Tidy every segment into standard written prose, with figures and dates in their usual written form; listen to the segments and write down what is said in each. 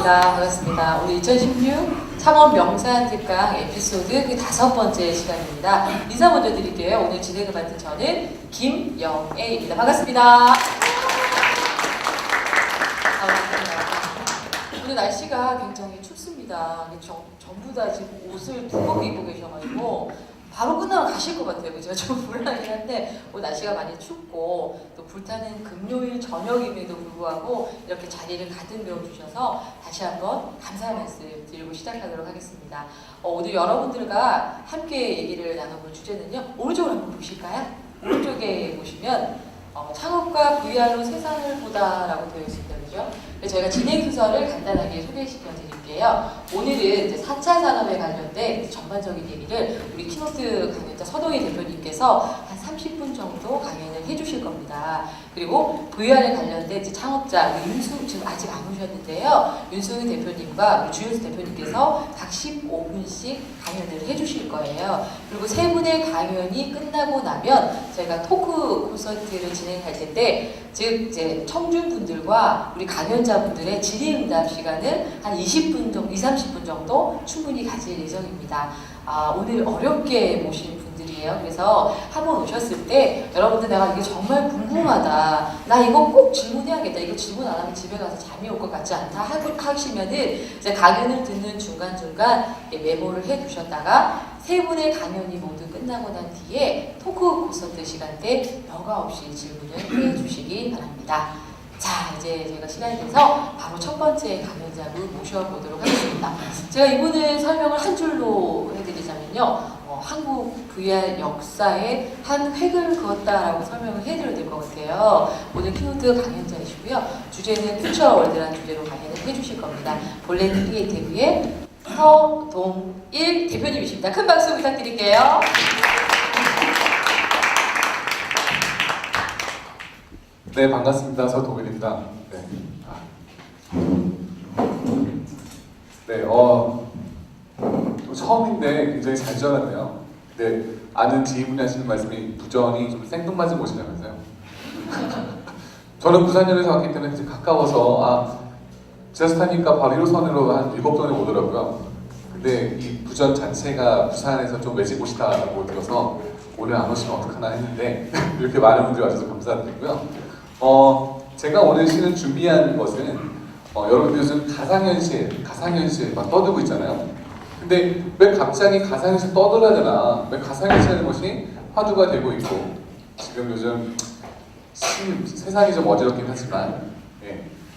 반갑습니다. 오늘 2016 창원 명산 특강 에피소드 그 5번째 시간입니다. 인사 먼저 드릴게요. 오늘 진행을 맡은 저는 김영애입니다. 반갑습니다. 오늘 날씨가 굉장히 춥습니다. 전부 다 지금 옷을 두껍게 입고 계셔가지고 바로 끝나면 가실 것 같아요. 제가 좀 불안하긴 한데 오늘 날씨가 많이 춥고 또 불타는 금요일 저녁임에도 불구하고 이렇게 자리를 가득 메워주셔서 다시 한번 감사의 말씀 드리고 시작하도록 하겠습니다. 오늘 여러분들과 함께 얘기를 나눠볼 주제는요. 오른쪽으로 한번 보실까요? 오른쪽에 보시면 창업과 VR로 세상을 보다라고 되어 있습니다. 그죠? 저희가 진행 순서를 간단하게 소개시켜 드릴게요. 오늘은 이제 4차 산업에 관련된 전반적인 얘기를 우리 키노트 강연자 서동희 대표님께서 한 30분 정도 강연을 해주실 겁니다. 그리고 VR에 관련된 이제 창업자 윤수 지금 아직 안 오셨는데요. 윤수희 대표님과 우리 주윤수 대표님께서 각 15분씩 강연을 해주실 거예요. 그리고 세 분의 강연이 끝나고 나면 저희가 토크 콘서트를 진행할 텐데, 즉 이제 청중 분들과 우리 강연자분들의 질의응답 시간을 한 20분 정도, 30분 정도 충분히 가질 예정입니다. 오늘 어렵게 모신 분들이에요. 그래서 한번 오셨을 때 여러분들 내가 이게 정말 궁금하다, 나 이거 꼭 질문해야겠다, 이거 질문 안 하면 집에 가서 잠이 올 것 같지 않다 하시면은 이제 강연을 듣는 중간중간 메모를 해두셨다가 세 분의 강연이 모두 끝나고 난 뒤에 토크 콘서트 시간 때 여과 없이 질문을 해주시기 바랍니다. 자, 이제 저희가 시간이 돼서 바로 첫 번째 강연자분 모셔보도록 하겠습니다. 제가 이분을 설명을 한 줄로 해드리자면요. 한국 VR 역사에 한 획을 그었다라고 설명을 해드려야 될 것 같아요. 오늘 키노트 강연자이시고요. 주제는 퓨처월드라는 주제로 강연을 해주실 겁니다. 볼렌 크리에이티브의 서동일 대표님이십니다. 큰 박수 부탁드릴게요. 네, 반갑습니다. 서동일입니다. 처음인데 굉장히 잘 지어놨네요. 네, 아는 지인분이 하시는 말씀이 부전이 좀 생뚱맞은 곳이라면서요. 저는 부산역에서 왔기 때문에 이제 가까워서 지하철 타니까 바로 1호선으로 한 7번에 오더라고요. 근데 이 부전 자체가 부산에서 좀 외진 곳이다라고 들어서 오늘 안 오시면 어떡하나 했는데 이렇게 많은 분들이 와주셔서 감사드리고요. 제가 오늘 실은 준비한 것은 여러분들 요즘 가상현실 막 떠들고 있잖아요. 근데 왜 갑자기 가상현실 떠들어야 되나? 왜 가상현실이라는 것이 화두가 되고 있고, 지금 요즘 세상이 좀 어지럽긴 하지만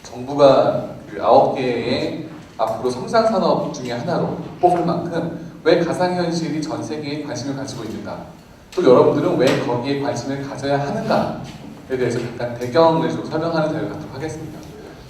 정부가 그 9개의 앞으로 성장산업 중에 하나로 뽑을 만큼 왜 가상현실이 전 세계에 관심을 가지고 있는가, 또 여러분들은 왜 거기에 관심을 가져야 하는가에 대해서 약간 배경을 좀 설명하는 대화를 갖도록 하겠습니다.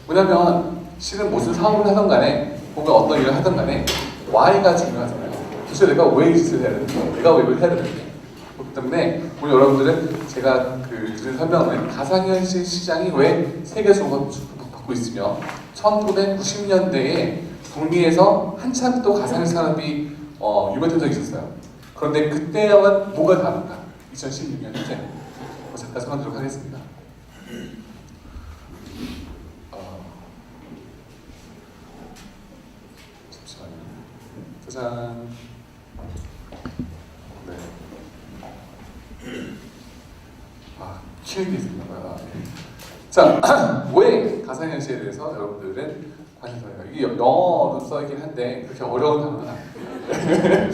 뭐냐면 실은 무슨 사업을 하던 간에 혹은 어떤 일을 하던 간에 Y가 중요하잖아요. 도대체 내가 왜 이 짓을 해야 되는지, 내가 왜 이걸 해야 되는지. 그렇기 때문에 오늘 여러분들은 제가 드린 설명은 가상현실 시장이 왜 세계 주목받고 있으며 1990년대에 북미에서 한참 또 가상현실 산업이 유명한 적이 있었어요. 그런데 그때와는 뭐가 다른가? 2016년 현재 잠깐 설명드리도록 하겠습니다. 짜잔. 네. 키우는 게 있습니다. 자, 왜 가상현실에 대해서 여러분들은 관심을 가요? 이게 영어로 써있긴 한데 그렇게 어려운 단어는 아니에요.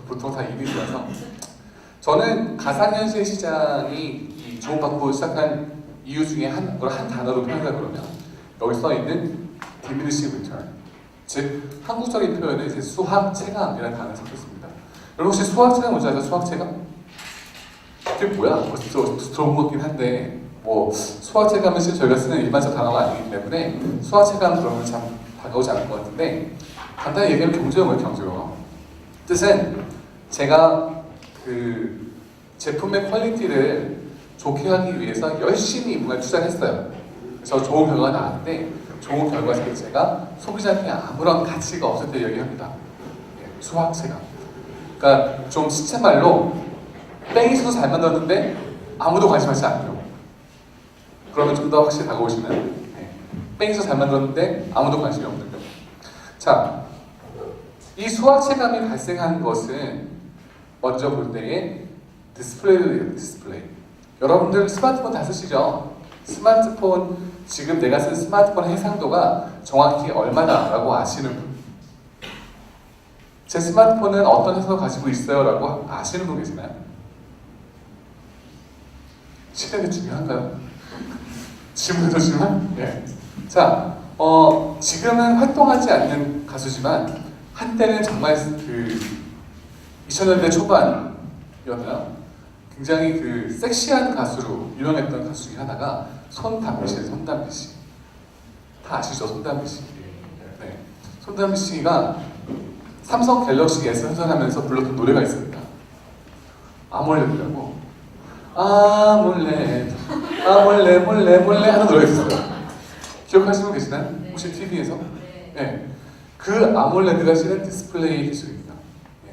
보통 다 이미지라서. 저는 가상현실 시장이 주목받고 시작한 이유 중에 한 단어로 표현하자 그러면 여기 써있는 diminishing return, 즉 한국적인 표현은 이제 수학체감이라는 단어를 섞였습니다. 여러분 혹시 수학체감 뭔지 아세요? 수학체감? 그게 뭐야? 벌써 들어본 것 같긴 한데 수학체감은 실제 저희가 쓰는 일반적 단어가 아니기 때문에 수학체감 그러면 참 다가오지 않을 것 같은데, 간단히 얘기하면 경제용어예요. 경제용어. 뜻은 제가 그 제품의 퀄리티를 좋게 하기 위해서 열심히 뭔가 투자를 했어요. 그래서 좋은 결과가 나왔는데 좋은 결과 자체가 소비자한테 아무런 가치가 없을 때 얘기합니다. 수학체감. 그러니까 좀 시체말로 뺑이 있어서 잘 만들었는데 아무도 관심하지 않아요. 그러면 좀 더 확실히 다가오시면 뺑이 있어서 잘 만들었는데 아무도 관심이 없는 거예요. 자, 이 수화체감이 발생한 것은 먼저 볼 때에 디스플레이예요. 디스플레이. 여러분들 스마트폰 다 쓰시죠? 스마트폰, 지금 내가 쓴 스마트폰 해상도가 정확히 얼마나라고 아시는 분? 제 스마트폰은 어떤 해상도 가지고 있어요? 라고 아시는 분 계시나요? 시간이 중요한가요? 질문도 중요한? 예. 자, 지금은 활동하지 않는 가수지만 한때는 정말 그 2000년대 초반이었나요? 굉장히 그 섹시한 가수로 유명했던 가수 중에 하나가 손담비 씨예요. 손담비 씨. 다 아시죠? 손담비 씨. 네. 손담비 씨가 삼성 갤럭시 S 선전하면서 불렀던 노래가 있습니다. 아몰레라고. 아몰레, 아몰레, 몰레, 몰레 하는 노래가 있어요. 기억하시는 분 계시나요? 혹시 TV에서? 네. 그 아몰레드가 실은 디스플레이 기술입니다. 네.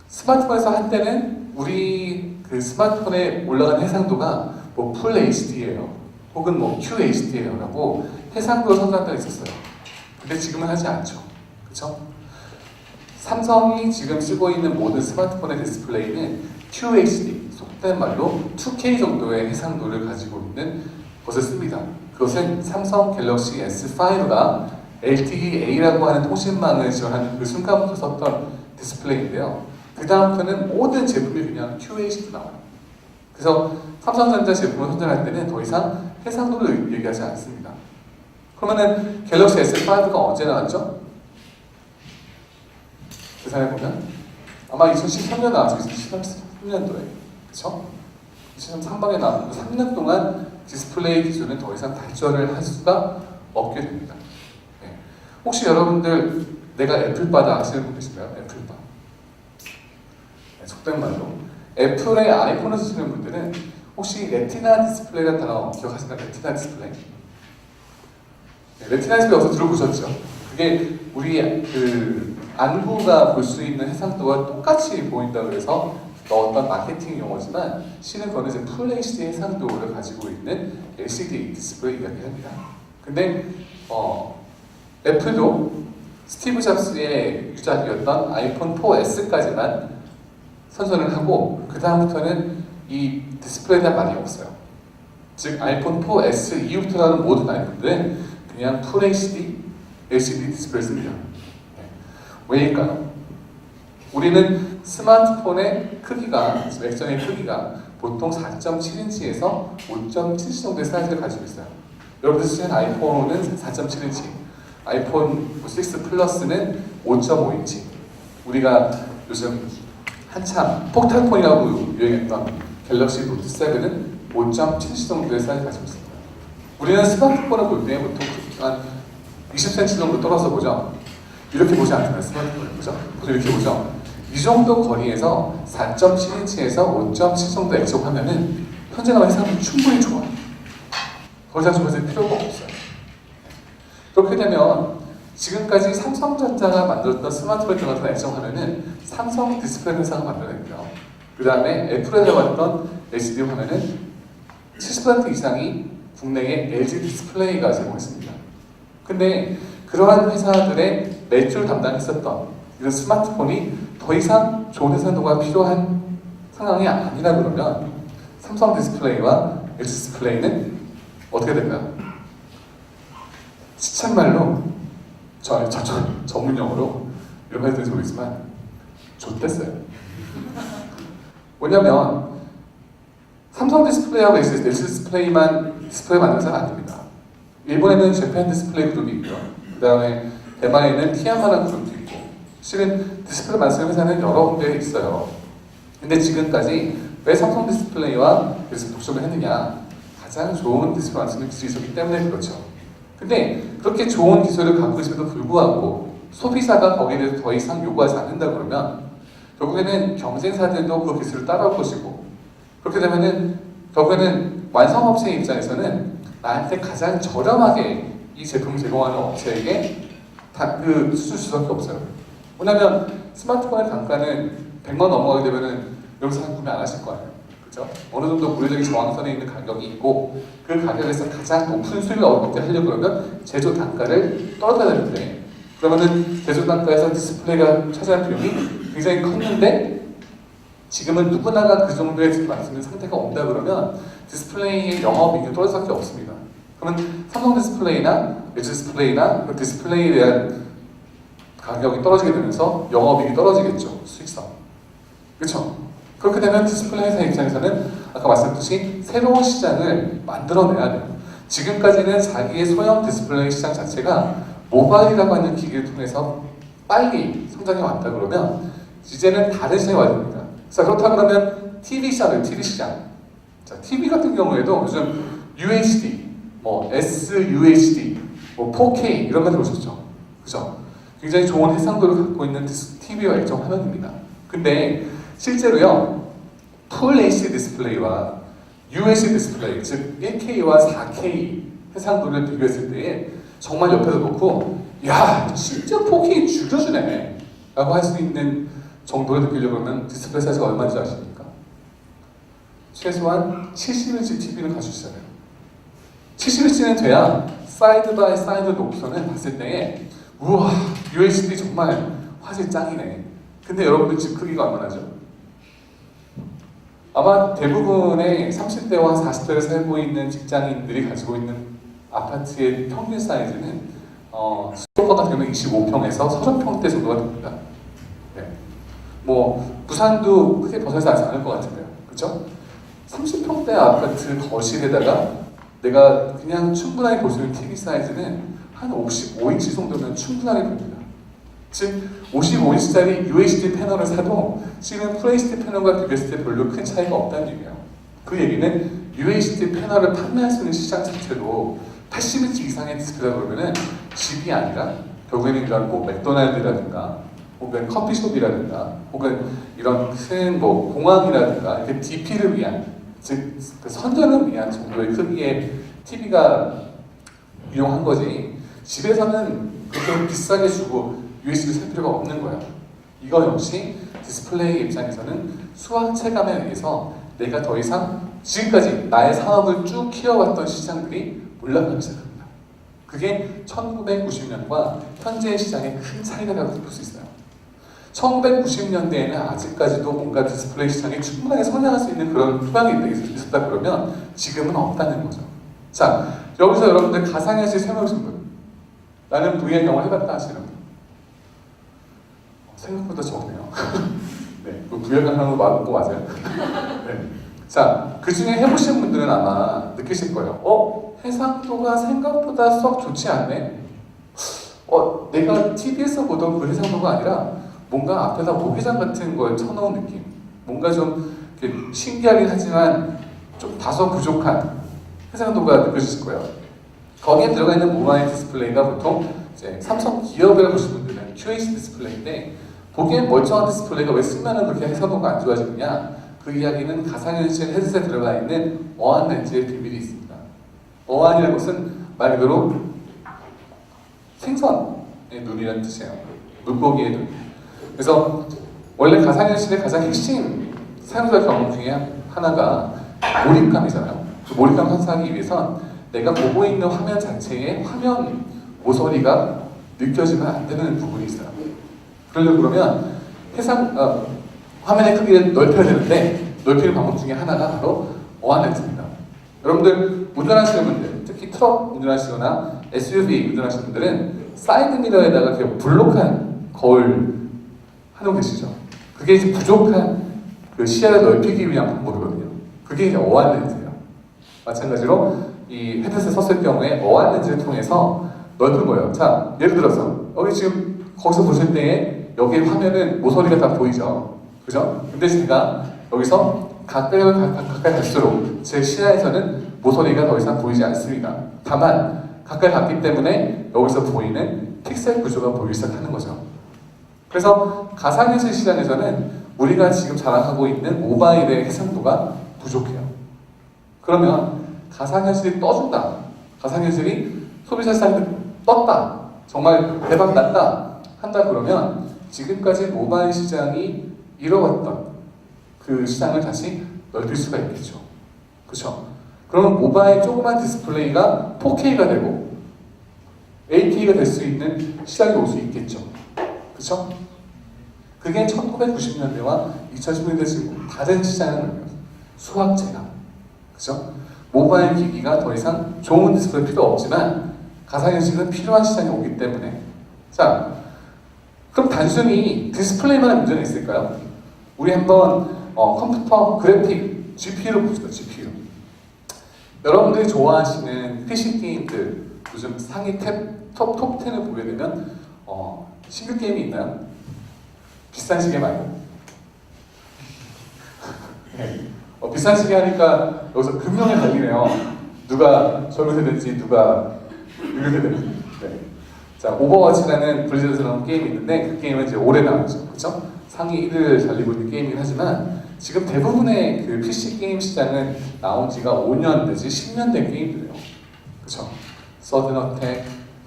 스마트폰에서 한때는 우리 그 스마트폰에 올라간 해상도가 뭐 풀 HD예요. 혹은 뭐 QHD예요. 라고 해상도를 선정한 때가 있었어요. 근데 지금은 하지 않죠. 그렇죠? 삼성이 지금 쓰고 있는 모든 스마트폰의 디스플레이는 QHD, 속된 말로 2K 정도의 해상도를 가지고 있는 것을 씁니다. 그것은 삼성 갤럭시 S5가 LTE-A라고 하는 통신망을 지원하는 그 순간부터 썼던 디스플레이인데요. 그 다음부터는 모든 제품이 그냥 QHD 나와요. 그래서 삼성전자 제품을 선전할 때는 더 이상 해상도를 얘기하지 않습니다. 그러면은 갤럭시 S5가 언제 나왔죠? 계산해 보면 아마 2013년 나왔죠. 2013년도에. 그쵸? 2013 상반기에 나왔고 3년 동안 디스플레이 기술은 더 이상 발전을 할 수가 없게 됩니다. 네. 혹시 여러분들 내가 애플바다 아시는 분 계신가요? 애플바. 네, 속된 말로. 애플의 아이폰을 쓰시는 분들은 혹시 레티나 디스플레이라는 단어 기억하시나요? 레티나 디스플레이. 네, 레티나 디스플레이 어디서 들어보셨죠? 그게 우리 그 안구가 볼 수 있는 해상도와 똑같이 보인다 그래서 어떤 마케팅 용어지만 실은 그거는 이제 풀 HD 해상도를 가지고 있는 LCD 디스플레이 이야기합니다. 근데 애플도 스티브 잡스의 유작이었던 아이폰 4S까지만 선전을 하고 그 다음부터는 이 디스플레이에 대한 말이 없어요. 즉 아이폰 4S 이후부터 나오는 모든 아이폰들은 그냥 풀 HD LCD 디스플레이를 씁니다. 왜일까요? 우리는 스마트폰의 크기가, 액정의 크기가 보통 4.7인치에서 5.7인치 정도의 사이즈를 가지고 있어요. 여러분들 쓰시는 아이폰은 4.7인치, 아이폰 6 플러스는 5.5인치. 우리가 요즘 한참 폭탄폰이라고 유행했던 갤럭시 노트 7은 5.7인치 정도의 사이즈를 가지고 있습니다. 우리는 스마트폰을 볼 때 보통 한 20cm 정도 떨어져 보죠. 이렇게 보지 않잖아요. 스마트폰을 보죠. 보통 이렇게 보죠. 이 정도 거리에서 4.7인치에서 5.7 정도 액정하면은 현재 나온 해상도는 충분히 좋아요. 더 이상 좋아질 필요가 없어요. 그렇게 되면 지금까지 삼성전자가 만들었던 스마트폰 같은 액정화면은 삼성 디스플레이 회사가 만들어냈고요. 그 다음에 애플에 들어갔던 LCD 화면은 70% 이상이 국내의 LG 디스플레이가 제공했습니다. 근데 그러한 회사들의 매출 담당했었던 이런 스마트폰이 더 이상 좋은 해상도가 필요한 상황이 아니라 그러면 삼성 디스플레이와 LG 디스플레이는 어떻게 될까요? 시쳇말로 전문 용어로 이런 말 들을지 모르겠지만 좋댔어요. 왜냐면 삼성 디스플레이하고 LG 디스플레이만 디스플레이 만드는 회사가 아닙니다. 일본에는 재팬 디스플레이 그룹이 있고요. 그 다음에 대만에는 티아마라는 그룹도 있고 실은 디스플레이 만드는 회사는 여러 군데에 있어요. 근데 지금까지 왜 삼성 디스플레이와 그래서 독점을 했느냐? 가장 좋은 디스플레이 만드는 기술이 있었기 때문에 그렇죠. 근데 그렇게 좋은 기술을 갖고 있음에도 불구하고 소비자가 거기에 대해서 더 이상 요구하지 않는다 그러면 결국에는 경쟁사들도 그 기술을 따라올 것이고 그렇게 되면은 결국에는 완성업체 입장에서는 나한테 가장 저렴하게 이 제품을 제공하는 업체에게 그 수출 수밖에 없어요. 왜냐면 스마트폰의 단가는 100만 원 넘어가게 되면은 여기서 구매 안 하실 거예요. 그렇죠? 어느 정도 물리적인 저항선에 있는 가격이 있고 그 가격에서 가장 높은 수익을 얻게 하려고 그러면 제조 단가를 떨어뜨려야 되는데 그러면은 대중단가에서 디스플레이가 차지할 비용이 굉장히 컸는데 지금은 누구나가 그 정도의 맞추는 상태가 온다 그러면 디스플레이의 영업이익이 떨어질 수밖에 없습니다. 그러면 삼성 디스플레이나 LG 디스플레이나 그 디스플레이에 대한 가격이 떨어지게 되면서 영업이익이 떨어지겠죠. 수익성. 그렇죠? 그렇게 되면 디스플레이 회사 입장에서는 아까 말씀드렸듯이 새로운 시장을 만들어내야 돼요. 지금까지는 자기의 소형 디스플레이 시장 자체가 모바일이라고 하는 기기를 통해서 빨리 성장해 왔다 그러면 이제는 다른 시장이 와야 됩니다. 자, 그렇다 그러면 TV 시장이에요. TV 시장. 자, TV 같은 경우에도 요즘 UHD, 뭐 SUHD, 뭐 4K 이런 거 들어오셨죠? 그죠? 굉장히 좋은 해상도를 갖고 있는 TV와 액정 화면입니다. 근데 실제로요, 풀 HD 디스플레이와 UHD 디스플레이, 즉 1K와 4K 해상도를 비교했을 때 정말 옆에서 놓고 야, 진짜 4K 죽여주네 라고 할 수 있는 정도를 느끼려고 하면 디스플레이 사이즈가 얼마인지 아십니까? 최소한 70인치 TV는 가주시잖아요. 70인치는 돼야 사이드 바이 사이드 높이선을 봤을 때에 우와, UHD 정말 화질 짱이네. 근데 여러분들 집 크기가 얼마나죠? 아마 대부분의 30대와 40대를 살고 있는 직장인들이 가지고 있는 아파트의 평균 사이즈는 수도권 같은 경우는 25평에서 30평대 정도가 됩니다. 네. 뭐 부산도 크게 벗어나지 않을 것 같은데요. 그렇죠? 30평대 아파트 거실에다가 내가 그냥 충분하게 볼 수 있는 TV 사이즈는 한 55인치 정도면 충분하게 봅니다. 즉 55인치짜리 UHD 패널을 사도 지금 FHD 패널과 비교했을 때 별로 큰 차이가 없다는 얘기예요. 그 얘기는 UHD 패널을 판매할 수 있는 시장 자체도 80인치 이상의 디스플레이다 그러면은 집이 아니라 결국에는 이런 뭐 맥도날드라든가 혹은 커피숍이라든가 혹은 이런 큰 뭐 공항이라든가 이렇게 DP를 위한 즉 선전을 위한 정도의 크기의 TV가 이용한 거지 집에서는 그렇게 비싸게 주고 USB를 살 필요가 없는 거예요. 이거 역시 디스플레이 입장에서는 수학 체감에 의해서 내가 더 이상 지금까지 나의 산업을 쭉 키워왔던 시장들이 올라가기 시작합니다. 그게 1990년과 현재의 시장의 큰 차이라고 볼 수 있어요. 1990년대에는 아직까지도 뭔가 디스플레이 시장이 충분하게 성장할 수 있는 그런 투방이 있었다 그러면 지금은 없다는 거죠. 자, 여기서 여러분들 가상현실 생각하신 분, 나는 VR 영화 해봤다 하시는 분, 생각보다 적네요. 네, 그 VR 강사도 맞고 맞아요. 네. 자, 그 중에 해보신 분들은 아마 느끼실 거예요. 해상도가 생각보다 썩 좋지 않네. 내가 TV에서 보던 그 해상도가 아니라 뭔가 앞에다 모기장 같은 걸 쳐놓은 느낌. 뭔가 좀 신기하긴 하지만 좀 다소 부족한 해상도가 느껴지실 거예요. 거기에 들어가 있는 모바일 디스플레이가 보통 이제 삼성 기업이라고 보시는 분들은 QHD 디스플레이인데 보기엔 멀쩡한 디스플레이가 왜 쓰면은 그렇게 해상도가 안 좋아지느냐? 그 이야기는 가상현실 헤드셋에 들어가 있는 어안 렌즈의 비밀이 있습니다. 어안이라는 것은 말 그대로 생선의 눈이라는 뜻이에요. 물고기의 눈. 그래서 원래 가상현실의 가장 핵심 사용자 경험 중에 하나가 몰입감이잖아요. 그 몰입감 현상하기 위해선 내가 보고 있는 화면 자체에 화면 모서리가 느껴지면 안 되는 부분이 있어요. 그러려고 그러면 화면의 크기를 넓혀야 되는데 넓히는 방법 중에 하나가 바로 어안 렌즈입니다. 여러분들 운전하시는 분들, 특히 트럭 운전하시거나 SUV 운전하시는 분들은 사이드 미러에다가 이렇게 블록한 거울 하고 계시죠? 그게 이제 부족한 그 시야를 넓히기 위한 방법이거든요. 그게 이제 어안 렌즈예요. 마찬가지로 이 헤드셋 썼을 경우에 어안 렌즈를 통해서 넓은 거예요. 자, 예를 들어서 여기 지금 거기서 보실 때에 여기 화면은 모서리가 다 보이죠? 그죠? 근데 제가 여기서 가까이 갈수록 제 시야에서는 모서리가 더 이상 보이지 않습니다. 다만 가까이 갔기 때문에 여기서 보이는 픽셀 구조가 보이기 시작하는 거죠. 그래서 가상현실 시장에서는 우리가 지금 자랑하고 있는 모바일의 해상도가 부족해요. 그러면 가상현실이 떠준다. 가상현실이 소비자 사이트 떴다. 정말 대박 났다. 한다 그러면 지금까지 모바일 시장이 잃어왔던 그 시장을 다시 넓힐 수가 있겠죠. 그렇죠? 그러면 모바일 조그만 디스플레이가 4K가 되고 AT가 될 수 있는 시장이 올 수 있겠죠. 그렇죠? 그게 1990년대와 2010년대 지금 다른 시장은 수학제감. 그렇죠? 모바일 기기가 더 이상 좋은 디스플레이 필요 없지만 가상현실은 필요한 시장이 오기 때문에. 자, 그럼 단순히 디스플레이만 문제는 있을까요? 우리 한번 컴퓨터 그래픽 GPU를 봅시다. GPU. 여러분들이 좋아하시는 PC 게임들 요즘 상위 톱 10을 보게 되면 신규 게임이 있나요? 비싼 시계 말고. 네. 비싼 시계 하니까 여기서 금명에 달리네요. 누가 젊은 세대인지 누가 늙은 세대인지. 네. 자, 오버워치라는 블리자드라는 게임이 있는데 그 게임은 이제 오래 나왔죠. 그렇죠? 상위 1위를 달리고 있는 게임이긴 하지만 지금 대부분의 그 PC 게임 시장은 나온 지가 5년 내지 10년 된 게임들이에요. 그렇죠? 서든어택,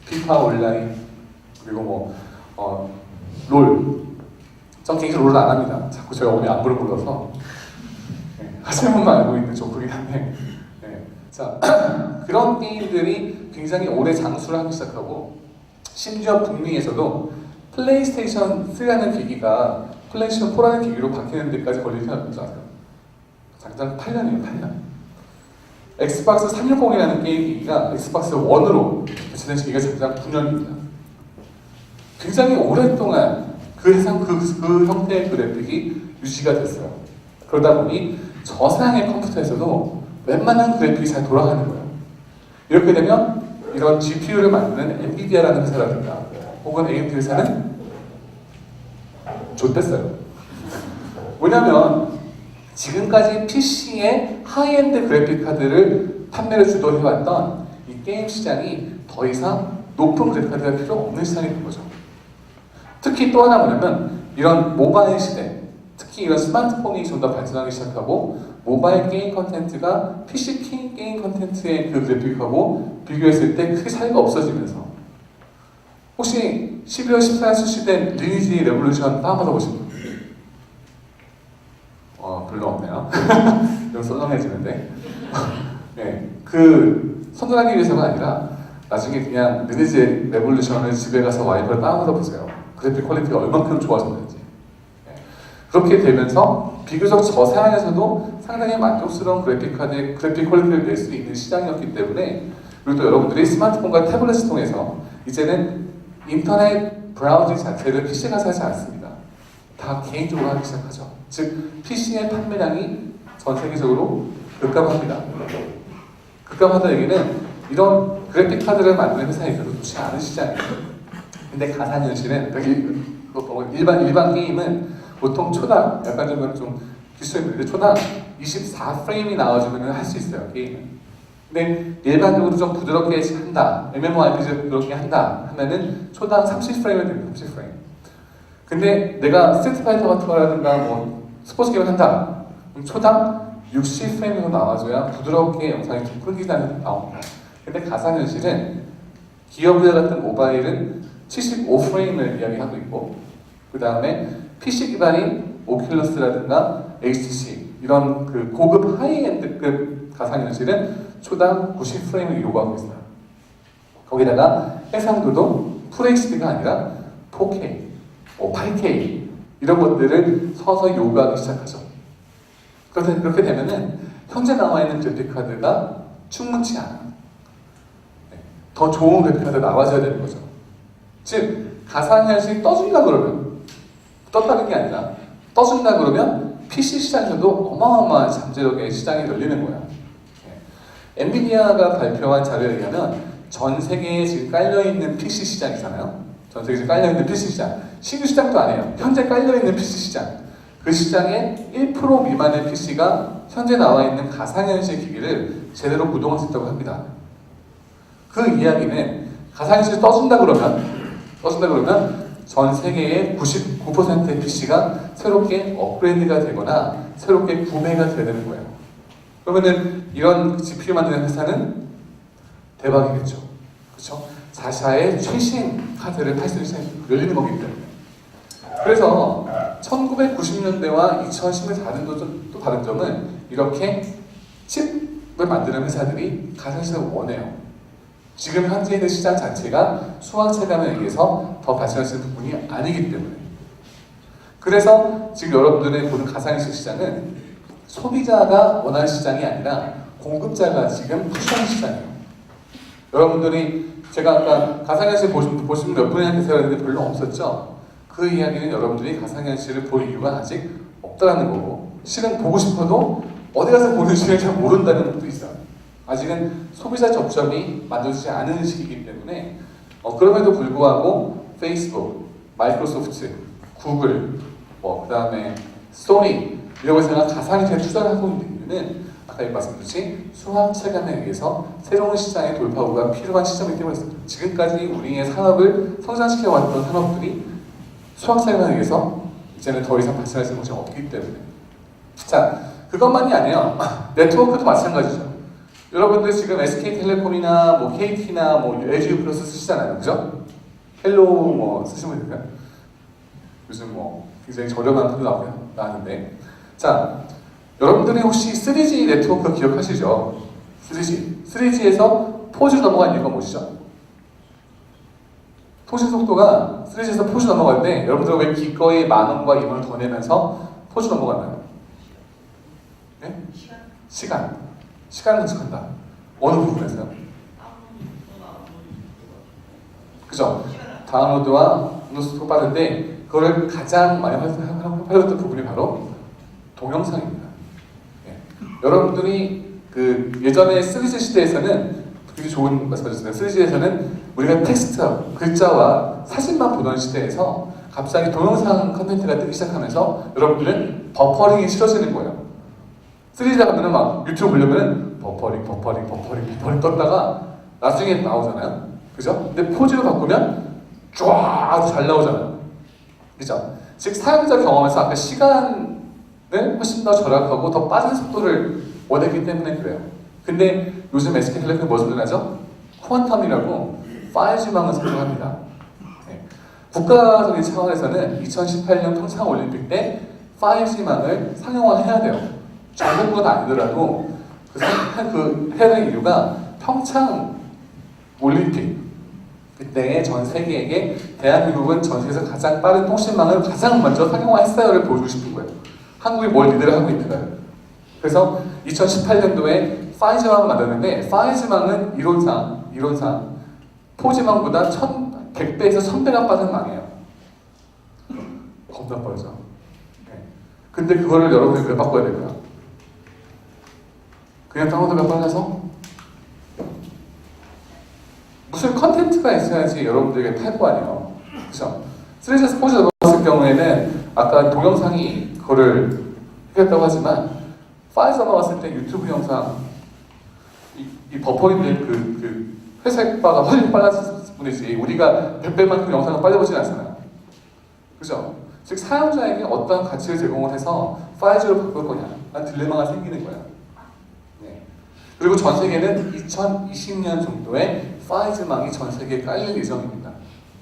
피파 온라인, 그리고 롤. 전 개인적으로 롤을 안 합니다. 자꾸 저희 어머니 안부를 불러서 하시는 분만 알고 있는 조크긴 한데 네. 자, 그런 게임들이 굉장히 오래 장수를 하기 시작하고 심지어 북미에서도 플레이스테이션 3라는 기기가 플레이스테이션 4라는 기기로 바뀌는 데까지 걸리지 않았죠. 당장 8년이에요. 8년. 엑스박스 360이라는 게임 기기가 엑스박스 1으로 배치된 시기가 당장 9년입니다. 굉장히 오랫동안 그 형태의 그래픽이 유지가 됐어요. 그러다 보니 저사양의 컴퓨터에서도 웬만한 그래픽이 잘 돌아가는 거예요. 이렇게 되면 이런 GPU를 만드는 엔비디아라는 회사라든가 혹은 AMD 회사는 좋댔어요. 왜냐면 지금까지 PC의 하이엔드 그래픽 카드를 판매를 주도해왔던 이 게임 시장이 더 이상 높은 그래픽 카드가 필요 없는 시장이 된 거죠. 특히 또 하나 뭐냐면 이런 모바일 시대, 특히 이런 스마트폰이 좀 더 발전하기 시작하고 모바일 게임 컨텐츠가 PC 게임 컨텐츠의 그 그래픽하고 비교했을 때 크게 차이가 없어지면서 혹시 12월 14일 출시된 리니지 레볼루션 다운받아 보신 분? 별로 없네요. 좀 썰렁해지는데 네, 그 선전하기 위해서가 아니라 나중에 그냥 리니지 레볼루션을 집에 가서 와이프를 다운받아 보세요. 그래픽 퀄리티가 얼만큼 좋아졌는지. 네. 그렇게 되면서 비교적 저사양에서도 상당히 만족스러운 그래픽 카드의 그래픽 퀄리티를 낼 수 있는 시장이었기 때문에 그리고 또 여러분들이 스마트폰과 태블릿을 통해서 이제는 인터넷 브라우징 자체를 PC가 사지 않습니다. 다 개인적으로 하기 시작하죠. 즉 PC의 판매량이 전 세계적으로 급감합니다. 급감하다는 얘기는 이런 그래픽 카드를 만드는 회사에서도 좋지 않은 시장이에요. 근데 가상현실은 일반 게임은 보통 초당 약간 좀 기술인데 초당 24프레임이 나와주면 할 수 있어요 게임은. 근데 일반적으로 좀 부드럽게 한다, MMORPG를 부드럽게 한다 하면은 초당 30프레임이 됩니다. 30프레임. 근데 내가 스트리트 파이터 같은 거라든가 뭐 스포츠 게임을 한다, 그럼 초당 60프레임으로 나와줘야 부드럽게 영상이 좀 끊기지 나옵니다. 근데 가상현실은 기어브야 같은 모바일은 75프레임을 이야기하고 있고 그 다음에 PC 기반인 오큘러스라든가 HTC 이런 그 고급 하이엔드급 가상현실은 초당 90프레임을 요구하고 있어요. 거기다가 해상도도 FHD가 아니라 4K, 8K 이런 것들을 서서히 요구하기 시작하죠. 그렇게 되면은 현재 나와 있는 그래픽 카드가 충분치 않아. 더 좋은 그래픽 카드가 나와줘야 되는 거죠. 즉 가상현실이 떠준다 그러면 떴다는 게 아니라 떠준다 그러면 PC 시장에서도 어마어마한 잠재력의 시장이 열리는 거예요. 엔비디아가 발표한 자료에 의하면 전 세계에 지금 깔려있는 PC 시장이잖아요. 전 세계에 지금 깔려있는 PC 시장. 신규 시장도 아니에요. 현재 깔려있는 PC 시장. 그 시장에 1% 미만의 PC가 현재 나와 있는 가상현실 기기를 제대로 구동할 수 있다고 합니다. 그 이야기는 가상현실이 떠준다 그러면 전 세계의 99%의 PC가 새롭게 업그레이드가 되거나 새롭게 구매가 돼야 되는 거예요. 그러면은 이런 GPU 만드는 회사는 대박이겠죠. 그렇죠? 자사의 최신 카드를 팔 수 있는 시장이 열리는 거기 때문에. 그래서 1990년대와 2010년대 또 다른 점은 이렇게 칩을 만드는 회사들이 가상현실을 원해요. 지금 현재 있는 시장 자체가 수학 체감에 의해서 더 발전할 수 있는 부분이 아니기 때문에. 그래서 지금 여러분들의 보는 가상현실 시장은 소비자가 원하는 시장이 아니라 공급자가 지금 푸시하는 시장이에요. 여러분들이 제가 아까 가상현실 보시면 몇 분이나 계세요 했는데 별로 없었죠? 그 이야기는 여러분들이 가상현실을 볼 이유가 아직 없다는 거고, 실은 보고 싶어도 어디 가서 보는 시를 잘 모른다는 것도 있어요. 아직은 소비자 접점이 만들어지지 않은 시기이기 때문에 그럼에도 불구하고 페이스북, 마이크로소프트, 구글, 그 다음에 소니 이런 곳에서 가상현실에 투자를 하고 있는 이유는 아까 말씀드렸듯이 수학 체감에 의해서 새로운 시장의 돌파구가 필요한 시점이기 때문에 있습니다. 지금까지 우리의 산업을 성장시켜왔던 산업들이 수학 체감에 의해서 이제는 더 이상 발전할 수 있는 것이 없기 때문에. 자, 그것만이 아니에요. 네트워크도 마찬가지죠. 여러분들 지금 SK텔레콤이나 뭐 KT나 뭐 LG 플러스 쓰시잖아요, 그죠? 헬로 뭐 쓰시면 될까요? 요즘 뭐 굉장히 저렴한 편도 나왔는데, 자, 여러분들이 혹시 3G 네트워크 기억하시죠? 3G에서 4G 넘어간 이유가 뭐시죠? 통신 속도가 3G에서 4G 넘어갈 때 여러분들 왜 기꺼이 10,000원과 20,000원 더 내면서 4G 넘어가나요? 네? 시간을 단축한다. 어느 부분에서요? 그죠? 다운로드와 업로드 속도가 빠른데 그거를 가장 많이 활용했던 부분이 바로 동영상입니다. 네. 여러분들이 그 예전에 3G 시대에서는 되게 좋은 말씀하셨어요. 3G에서는 우리가 텍스트, 글자와 사진만 보던 시대에서 갑자기 동영상 컨텐츠가 뜨기 시작하면서 여러분들은 버퍼링이 싫어지는 거예요. 3G 가면은 막 유튜브 보려면은 버퍼링 떴다가 나중에 나오잖아요. 그죠? 근데 4G로 바꾸면 쫙 잘 나오잖아요. 그죠? 즉 사용자 경험에서 아까 시간을 훨씬 더 절약하고 더 빠른 속도를 원했기 때문에 그래요. 근데 요즘 SK텔레콤이 뭐 선전하죠? 퀀텀이라고 5G망을 선전합니다. 네. 국가적인 차원에서는 2018년 평창올림픽 때 5G망을 상용화해야 돼요. 전국은 아니더라도 그 해야 되는 이유가 평창 올림픽 그때 전 세계에게 대한민국은 전 세계에서 가장 빠른 통신망을 가장 먼저 상용화했어요를 보여주고 싶은 거예요. 한국이 뭘 리드를 하고 있는가요? 그래서 2018년도에 5G망을 만들었는데 5G망은 이론상 4G망보다 100배에서 1000배가 빠른 망이에요. 겁나 빠르죠. 네. 근데 그거를 여러분이 왜 바꿔야 될까요? 그냥 다운로드가 빨라서? 무슨 컨텐츠가 있어야지 여러분들에게 탈 거 아니에요. 그죠? 3G에서 4G 넘어갔을 경우에는 아까 동영상이 그거를 해결했다고 하지만 5G 넘어갔을 때 유튜브 영상 이 버퍼링된 그 회색 바가 훨씬 빨랐을 뿐이지 우리가 100배만큼 영상을 빨리 보진 않잖아요. 그죠? 즉 사용자에게 어떤 가치를 제공을 해서 5G로 바꿀 거냐 라는 딜레마가 생기는 거예요. 네. 그리고 전 세계는 2020년 정도에 5G망이 전 세계에 깔릴 예정입니다.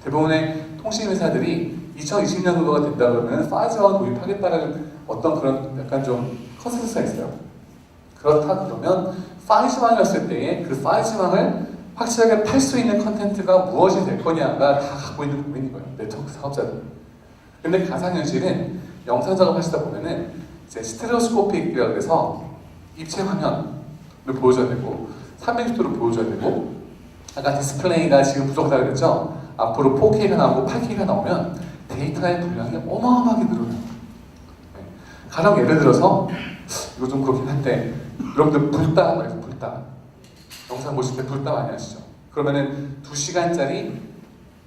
대부분의 통신회사들이 2020년 정도가 된다 그러면 5G망을 도입하겠다는 어떤 그런 약간 좀 컨센서스가 있어요. 그렇다 그러면 5G망이었을 때에 그 5G망을 확실하게 팔 수 있는 컨텐츠가 무엇이 될 거냐가 다 갖고 있는 고민인 거예요. 네트워크 사업자들. 근데 가상현실은 영상 작업하시다 보면은 이제 스테레오스코픽이라고 해서 입체 화면을 보여줘야 되고 360도로 보여줘야 되고 아까 디스플레이가 지금 부족하다고 그랬죠? 앞으로 4K가 나오고 8K가 나오면 데이터의 분량이 어마어마하게 늘어나요. 네. 가령 예를 들어서 이거 좀 그렇긴 한데 여러분들 불다 말해서 불다 영상 보실 때 불다 많이 하시죠? 그러면은 2시간짜리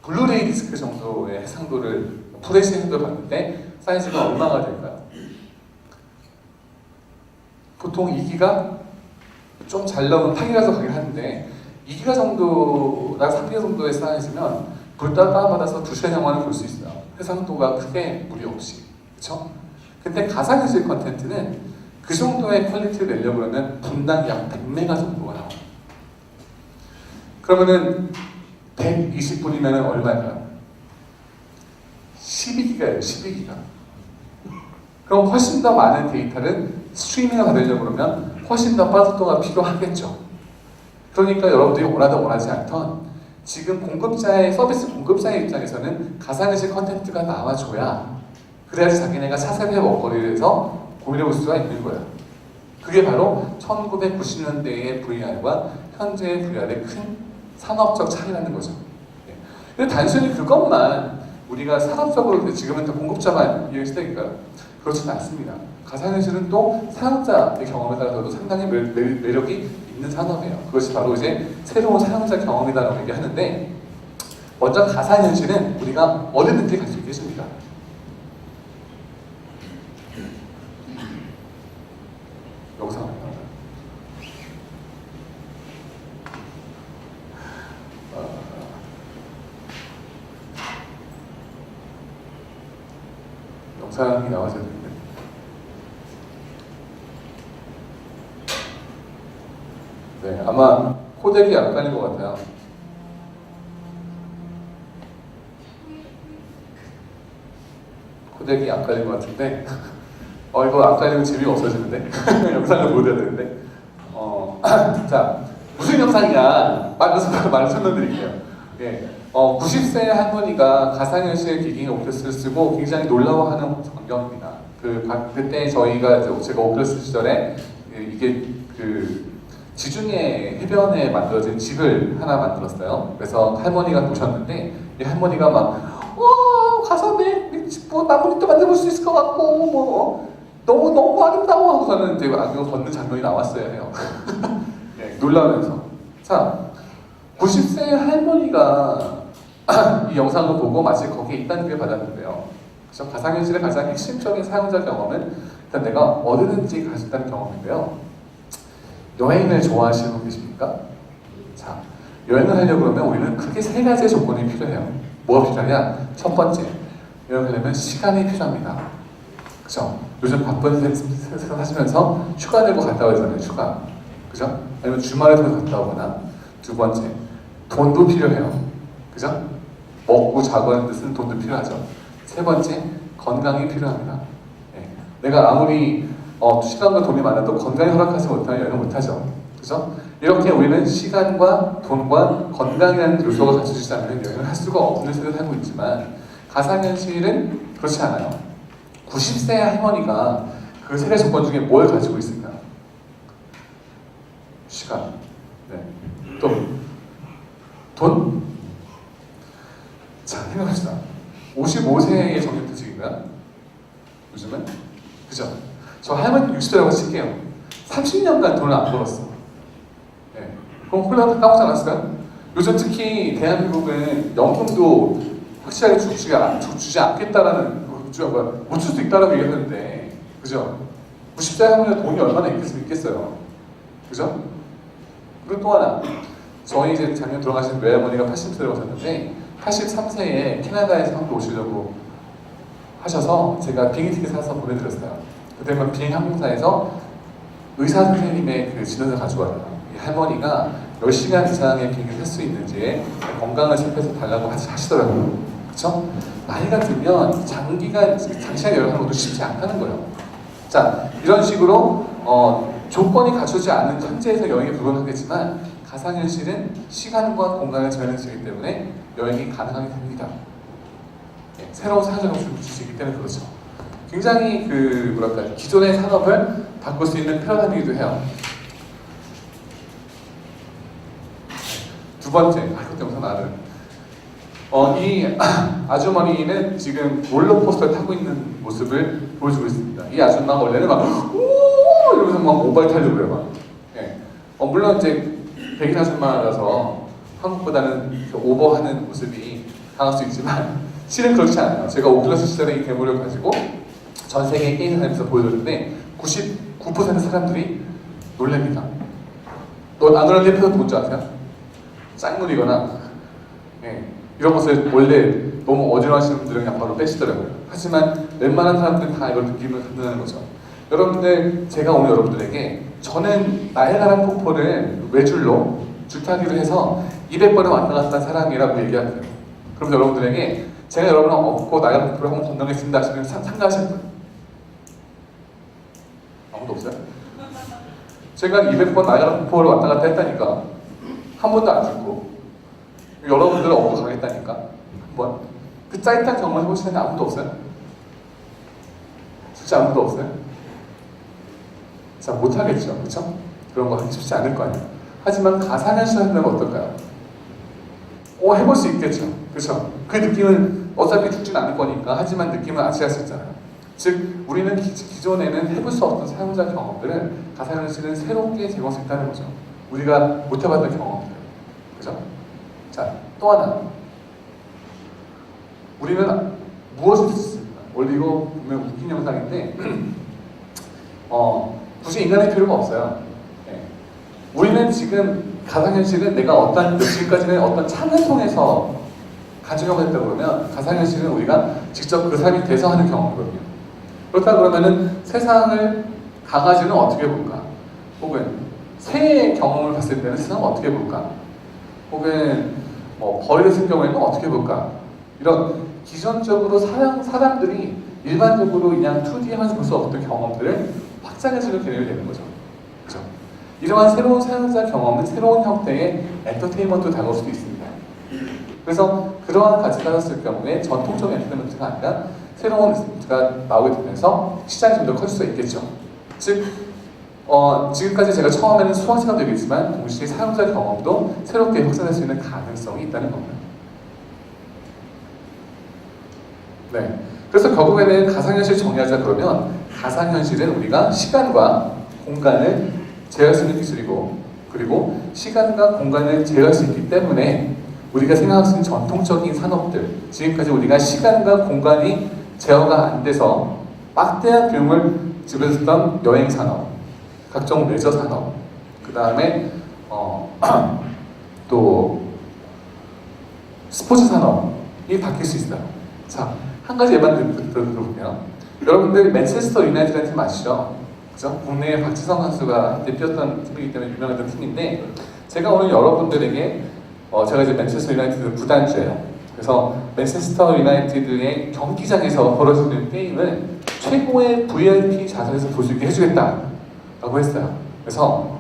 블루레이 디스크 정도의 해상도를 FHD 해상도를 봤는데 사이즈가 얼마가 될까요? 보통 2기가 좀 잘 나오면 8기가서 가긴 하는데 2기가 정도나 3기가 정도의 사이즈면 불다 다운받아서 2시간 영화를 볼 수 있어요. 해상도가 크게 무리 없이. 그쵸? 근데 가상현실 컨텐츠는 그 정도의 퀄리티를 내려고 그러면 분당 약 100메가 정도가 나와요. 그러면은 120분이면 얼마일까요? 12기가예요, 12기가. 그럼 훨씬 더 많은 데이터를 스트리밍을 받으려고 그러면 훨씬 더 빠른 속도가 필요하겠죠. 그러니까 여러분들이 원하든 원하지 않던 지금 공급자의 서비스 공급자의 입장에서는 가상현실 컨텐츠가 나와줘야 그래야지 자기네가 차세대 먹거리를 해서 고민해볼 수가 있는 거야. 그게 바로 1990년대의 VR과 현재의 VR의 큰 산업적 차이라는 거죠. 예. 근데 단순히 그것만 우리가 산업적으로 지금은 다 공급자만 이해할 시대니까요. 그렇지는 않습니다. 가상현실은 또 사용자의 경험에 따라서도 상당히 매력이 있는 산업이에요. 그것이 바로 이제 새로운 사용자 경험이다라고 얘기하는데, 먼저 가상현실은 우리가 어디든지 갈 수 있게 해줍니다. 영상 영상이 나와야 되는데. 네, 아마 코덱이 약간인 것 같아요. 코덱이 약간인 것 같은데, 이거 약간이면 재미가 없어지는데 영상을 보여드려야 되는데. 자, 무슨 영상이냐? 말을 설명드릴게요. 예, 90세 할머니가 가상현실 기기 오큘러스를 쓰고 굉장히 놀라워하는 광경입니다. 그때 제가 오큘러스 시절에 이게 지중해 해변에 만들어진 집을 하나 만들었어요. 그래서 할머니가 보셨는데 이 할머니가 막 가서 내 집 나무리도 만들어볼 수 있을 것 같고 너무 아름다워 하고서는 이제 안경 걷는 장면이 나왔어야 해요. 네, 놀라면서. 자, 90세 할머니가 이 영상을 보고 마치 거기에 있다는 걸 받았는데요. 그래서 가상현실의 가장 핵심적인 사용자 경험은 일단 내가 어디든지 갈 수 있다는 경험인데요. 여행을 좋아하시는 분 계십니까? 자, 여행을 하려고 그러면 우리는 크게 세 가지의 조건이 필요해요. 뭐가 필요하냐? 첫 번째, 여행을 하려면 시간이 필요합니다. 그죠? 요즘 바쁜 세상 사시면서 휴가 내고 갔다 오잖아요, 휴가. 그죠? 아니면 주말에 갔다 오거나. 두 번째, 돈도 필요해요. 그죠? 먹고 자고 하는 데 쓰는 돈도 필요하죠. 세 번째, 건강이 필요합니다. 네. 내가 아무리 시간과 돈이 많아도 건강이 허락하지 못하면 여행을 못하죠. 그죠? 이렇게 우리는 시간과 돈과 건강이라는 요소가 갖춰지지 않으면 여행을 할 수가 없는 세대에 살고 있지만 가상현실은 그렇지 않아요. 90세 할머니가 그 세 가지 조건 중에 뭘 가지고 있을까? 시간. 네. 또 돈? 자, 생각합시다. 55세의 정년퇴직인가? 요즘은? 그죠? 저 할머니 60대라고 칠게요. 30년간 돈을 안 벌었어. 네. 그럼 홀라당 까먹지 않았을까요? 요즘 특히 대한민국은 연금도 확실하게 주지 않겠다라는, 못 줄 수도 있다라고 얘기했는데, 그죠? 90대 할머니가 돈이 얼마나 있겠어요? 그죠? 그리고 또 하나, 저희 이제 작년 돌아가신 외할머니가 80세를 오셨는데 83세에 캐나다에서 한국 오시려고 하셔서 제가 비행기 티켓 사서 보내드렸어요. 그때만 비행 항공사에서 의사 선생님의 진단을 가져와요. 이 할머니가 10시간 이상의 비행기를 탈 수 있는지 건강을 체크해서 달라고 하시더라고요. 그렇죠? 나이가 들면 장시간 여행하는 것도 쉽지 않다는 거예요. 자, 이런 식으로 조건이 갖추지 않는 현재에서 여행이 불가능하겠지만 가상현실은 시간과 공간을 제한할 수 있기 때문에 여행이 가능하게 됩니다. 네, 새로운 사회적으로 줄 수 있기 때문에 그렇죠. 굉장히 기존의 산업을 바꿀 수 있는 패러다임이기도 해요. 두 번째, 이것도 영상 나를. 이 아주머니는 지금 롤러코스터를 타고 있는 모습을 보여주고 있습니다. 이 아줌마가 원래는 이러면서 모바일 타려고 그래요. 네. 물론 이제 백인 아줌마라서 한국보다는 오버하는 모습이 강할 수 있지만 실은 그렇지 않아요. 제가 오큘러스 시절에 이 데모를 가지고 전 세계 게임 다니면서 보여줬는데 99% 사람들이 놀랍니다. 안 놀랄 옆에서 뭔지 아세요? 짱놀이거나 이런 것을 원래 너무 어지러워하시는 분들은 그냥 바로 빼시더라고요. 하지만 웬만한 사람들은 다 이걸 느낌을 갖는다는 거죠. 여러분들, 제가 오늘 여러분들에게 저는 나이아가라 폭포를 외줄로 줄타기를 해서 200번을 왔다 갔다 한 사람이라고 얘기할게요. 그럼 여러분들에게 제가 여러분을 업고 나이아가라 폭포를 한번 건너겠습니다 하시면 참가하실 분? 아무도 없어요? 제가 200번 나이아가라 폭포를 왔다 갔다 했다니까. 한 번도 안 죽고 여러분들은 업고 가겠다니까 한번 그 짜릿한 경험을 해보시는 게 아무도 없어요? 진짜 아무도 없어요? 자, 못하겠죠, 그렇죠? 그런 거 하기 쉽지 않을 거 아니에요. 하지만 가상현실 한다면 어떨까요? 해볼 수 있겠죠, 그렇죠? 그 느낌은 어차피 죽진 않을 거니까 하지만 느낌은 아시할 수 있잖아요. 즉 우리는 기존에는 해볼 수 없던 사용자 경험들을 가상현실은 새롭게 제공할 수 있다는 거죠. 우리가 못 해봤던 경험들, 그죠? 자, 또 하나 우리는 무엇을 듣습니까? 원래 이거 보면 웃긴 영상인데 굳이 인간의 필요가 없어요. 네. 우리는 지금 가상현실은 내가 지금까지는 어떤 창을 통해서 가지려고 했다 그러면 가상현실은 우리가 직접 그 사람이 돼서 하는 경험이거든요. 그렇다 그러면은 세상을 강아지는 어떻게 볼까? 혹은 새의 경험을 봤을 때는 세상을 어떻게 볼까? 혹은 벌이 같은 경우에는 어떻게 볼까? 이런 기존적으로 사람들이 일반적으로 그냥 2D에만 볼 수 없던 경험들을 확장해주는 개념이 되는 거죠. 그렇죠? 이러한 새로운 사용자 경험은 새로운 형태의 엔터테인먼트로 다가올 수도 있습니다. 그래서 그러한 가치가 가졌을 경우에 전통적인 엔터테인먼트가 아니라 새로운 엔터테인먼트가 나오게 되면서 시장이 좀 더 커질 수가 있겠죠. 즉, 지금까지 제가 처음에는 수학시간도 얘기했지만 동시에 사용자 경험도 새롭게 확산할 수 있는 가능성이 있다는 겁니다. 네. 그래서 결국에는 가상현실 정의하자 그러면 가상현실은 우리가 시간과 공간을 제어할 수 있는 기술이고 그리고 시간과 공간을 제어할 수 있기 때문에 우리가 생각할 수 있는 전통적인 산업들 지금까지 우리가 시간과 공간이 제어가 안 돼서 막대한 비용을 지불했던 여행 산업 각종 레저 산업 그 다음에 또 스포츠 산업이 바뀔 수 있어요. 자, 한 가지 예만 들어볼게요. 여러분들 맨체스터 유나이티드라는 팀 아시죠? 그죠? 국내에 박지성 선수가 한때 뛰었던 팀이기 때문에 유명했던 팀인데 제가 오늘 여러분들에게 제가 이제 맨체스터 유나이티드 구단주예요. 그래서 맨체스터 유나이티드의 경기장에서 벌어지는 게임을 최고의 VIP 좌석에서 볼 수 있게 해주겠다라고 했어요. 그래서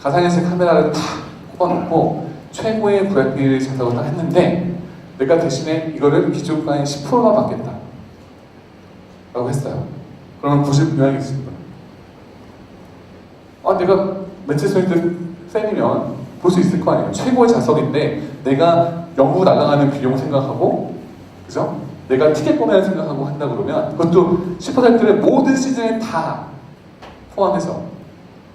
가상현실 카메라를 탁 꼽아놓고 최고의 VIP 좌석을 딱 했는데 내가 대신에 이거를 기존가의 10%만 받겠다 라고 했어요. 그러면 90명이 있습니다. 내가 맨체스터 유나이티드 팬이면 볼 수 있을 거 아니에요. 최고의 좌석인데 내가 영구 나가는 비용 생각하고 그죠? 내가 티켓 구매를 생각하고 한다 그러면 그것도 슈퍼사이클의 모든 시즌에 다 포함해서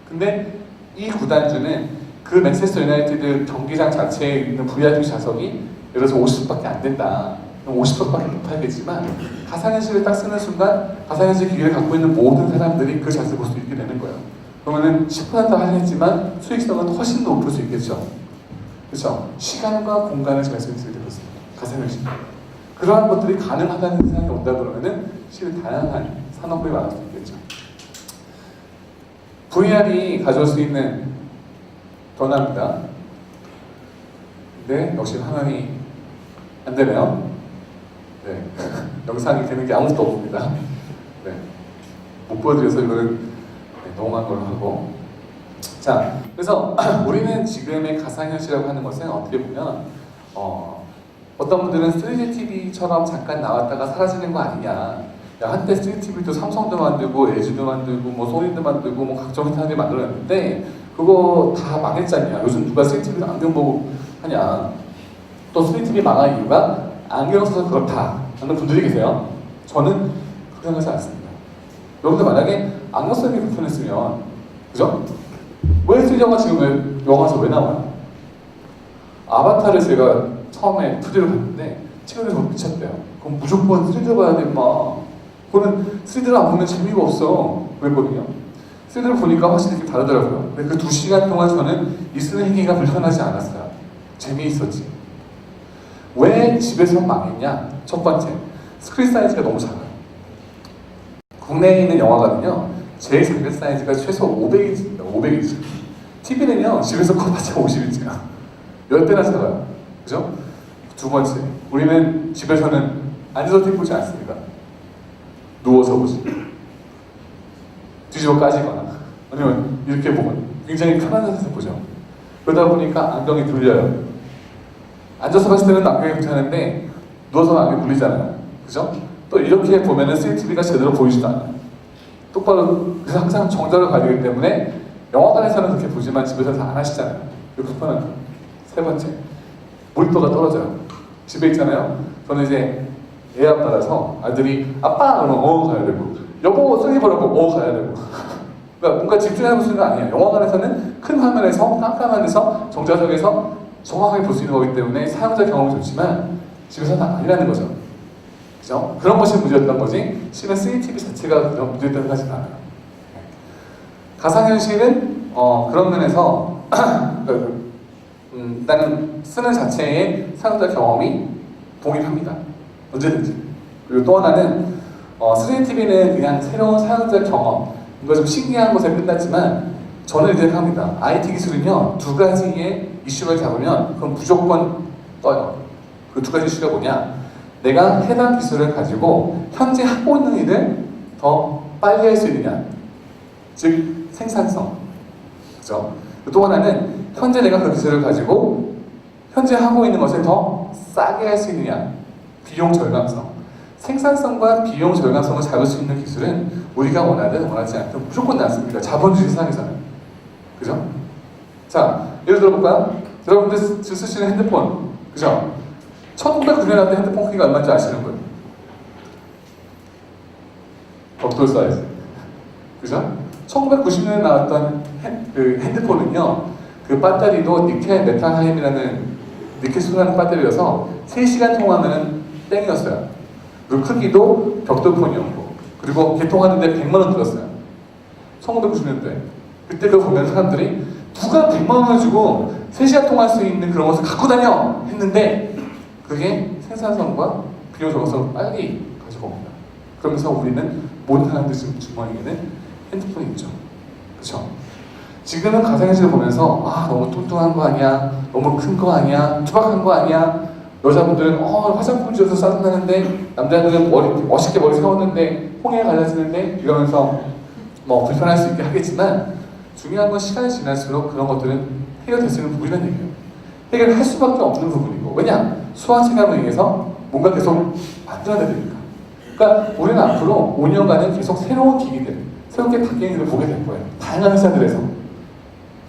근데 이 구단주는 그 맨체스터 유나이티드 경기장 자체에 있는 VIP 좌석이 예를 들어서 50밖에 안 된다. 그럼 50석밖에 못 팔겠지만 가상현실을 딱 쓰는 순간 가상현실 기기를 갖고 있는 모든 사람들이 그 자세를 볼 수 있게 되는 거예요. 그러면은 10% 할인했지만 수익성은 훨씬 높을 수 있겠죠. 그렇죠? 시간과 공간을 잘 쓸 수 있게 되었습니다. 가상현실. 그러한 것들이 가능하다는 세상이 온다 그러면은 실은 다양한 산업들이 많을 수 있겠죠. VR이 가져올 수 있는 변화입니다. 근데 역시 화면이 안 되네요. 네. 영상이 되는 게 아무것도 없습니다. 네. 못 보여드려서 이거는 넘어간 걸로 하고. 자, 그래서 우리는 지금의 가상현실이라고 하는 것은 어떻게 보면 어떤 분들은 3D TV처럼 잠깐 나왔다가 사라지는 거 아니냐. 야, 한때 3D TV도 삼성도 만들고 LG도 만들고 뭐 소니도 만들고 뭐 각종 회사들이 만들었는데 그거 다 망했잖냐. 요즘 누가 3D TV를 안경 보고 하냐. 또 3D TV 망한 이유가 안경 써서 그렇다 하는 분들이 계세요. 저는 그렇게 생각하지 않습니다. 여러분들 만약에 안경 쓰는 게 불편했으면 그죠? 왜 3D 영화 지금 영화에서 왜 나와요? 아바타를 제가 처음에 2D로 봤는데 친구들이 너무 미쳤대요. 그럼 무조건 3D로 봐야 돼 임마. 그거는 3D로 안 보면 재미가 없어 그랬거든요. 3D로 보니까 확실히 이렇게 다르더라고요. 근데 그 2시간 동안 저는 이 쓰는 행위가 불편하지 않았어요. 재미있었지. 왜 집에서 망했냐? 첫 번째, 스크린 사이즈가 너무 작아요. 국내에 있는 영화관은요, 제일 작은 사이즈가 최소 500인치입니다. 500인치. TV는요, 집에서 커봤자 50인치야. 10배나 작아요. 그죠? 두 번째, 우리는 집에서는 앉아서 TV 보지 않습니다. 누워서 보지. 뒤집어 까지거나, 아니면 이렇게 보면 굉장히 편한 자세에서 보죠. 그러다 보니까 안경이 눌려요. 앉아서 봤을 때는 안경이 괜찮은데 누워서 안경이 눌리잖아요. 그죠? 또 이렇게 보면은 CCTV가 제대로 보이지도 않아요. 똑바로, 그래서 항상 정자를 가야 되기 때문에 영화관에서는 그렇게 보지만 집에서 잘 안 하시잖아요. 이거 불편한 거. 세 번째, 몰입도가 떨어져요. 집에 있잖아요. 저는 이제 애 아빠라서 아들이 아빠! 그러면 가야 되고, 여보 쓰기 보라고 가야 되고. 그러니까 뭔가 집중하는 수는 아니에요. 영화관에서는 큰 화면에서 깜깜한 데서 정자석에서 정확하게 볼 수 있는 거기 때문에 사용자 경험이 좋지만 집에서는 아니라는 거죠. 그죠? 그런 것이 문제였던 거지 실은 CCTV 자체가 그런 문제였다는 하진 않아요. 가상현실은 그런 면에서 일단은 쓰는 자체의 사용자 경험이 동일합니다. 언제든지. 그리고 또 하나는 CCTV는 그냥 새로운 사용자 경험, 이거 좀 신기한 것에 끝났지만 저는 이렇게 생각합니다. IT 기술은요, 두 가지의 이슈를 잡으면 그럼 무조건 떠요. 그 두 가지 이슈가 뭐냐? 내가 해당 기술을 가지고 현재 하고 있는 일을 더 빨리 할 수 있느냐, 즉 생산성. 그죠? 또 하나는 현재 내가 그 기술을 가지고 현재 하고 있는 것을 더 싸게 할 수 있느냐, 비용 절감성. 생산성과 비용 절감성을 잡을 수 있는 기술은 우리가 원하든 원하지 않든 무조건 낫습니다. 자본주의 세상에서는. 그죠? 자, 예를 들어볼까요? 여러분들 쓰시는 핸드폰, 그죠? 1909년에 나왔던 핸드폰 크기가 얼마인지 아시는 거예요? 벽돌 사이즈. 그죠? 1990년에 나왔던 핸드폰은요, 그 배터리도 니켈 메탈하임이라는 니켈 수소라는 배터리여서 3시간 통화하면 땡이었어요. 그리고 크기도 벽돌폰이었고, 그리고 개통하는데 100만 원 들었어요. 1990년대. 그때 그거 보면 사람들이 누가 100만 원을 주고 3시간 통화할 수 있는 그런 것을 갖고 다녀! 했는데 그게 생산성과 비용 절감성을 빨리 가지고 옵니다. 그러면서 우리는 모든 사람들 주머니에는 핸드폰이 있죠. 그렇죠? 지금은 가상현실을 보면서 너무 뚱뚱한 거 아니야? 너무 큰 거 아니야? 투박한 거 아니야? 여자분들은 화장품 지어서 짜증나는데 남자들은 멋있게 머리 세웠는데 홍해 갈라지는데 이러면서 뭐 불편할 수 있게 하겠지만 중요한 건 시간이 지날수록 그런 것들은 해결될 수 있는 부분이라는 얘기예요. 해결할 수밖에 없는 부분이고, 왜냐? 수학 체감에 의해서 뭔가 계속 만들어내야 되니까. 그러니까 우리는 앞으로 5년간은 계속 새로운 기기들, 새롭게 바뀌는 일을 보게 될 거예요. 다양한 회사들에서.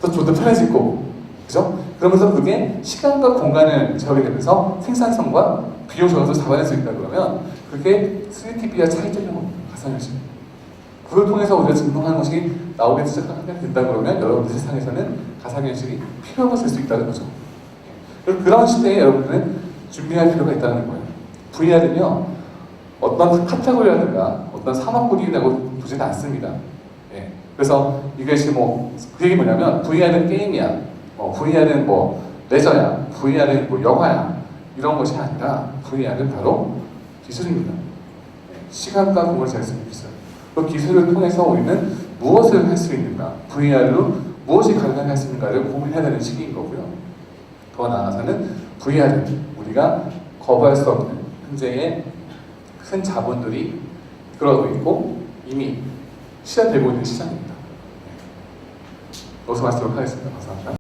그래서 좀 더 편해질 거고, 그죠? 그러면서 그게 시간과 공간을 채우게 되면서 생산성과 비용 절감을 잡아낼 수 있다 그러면 그게 CCTV와 차이점인 겁니다. 가상현실. 그걸 통해서 우리가 증명하는 것이 나오게 시작하게 된다 그러면 여러분들 세상에서는 가상현실이 필요한 것을 쓸 수 있다는 거죠. 그런 시대에 여러분들은 준비할 필요가 있다는 거예요. VR은요, 어떤 카테고리라든가 어떤 산업군이라고 두지는 않습니다. 예. 그래서 이것이 그 얘기 뭐냐면 VR은 게임이야, VR은 레저야, VR은 영화야, 이런 것이 아니라 VR은 바로 기술입니다. 시간과 공간을 잘 쓰는 기술. 그 기술을 통해서 우리는 무엇을 할 수 있는가, VR로 무엇이 가능할 수 있는가를 고민해야 되는 시기인 거고요. 더 나아가서는 VR은 우리가 거부할 수 없는 현재의 큰 자본들이 이끌어가고 있고 이미 시작되고 있는 시장입니다. 여기서 마치도록 하겠습니다. 감사합니다.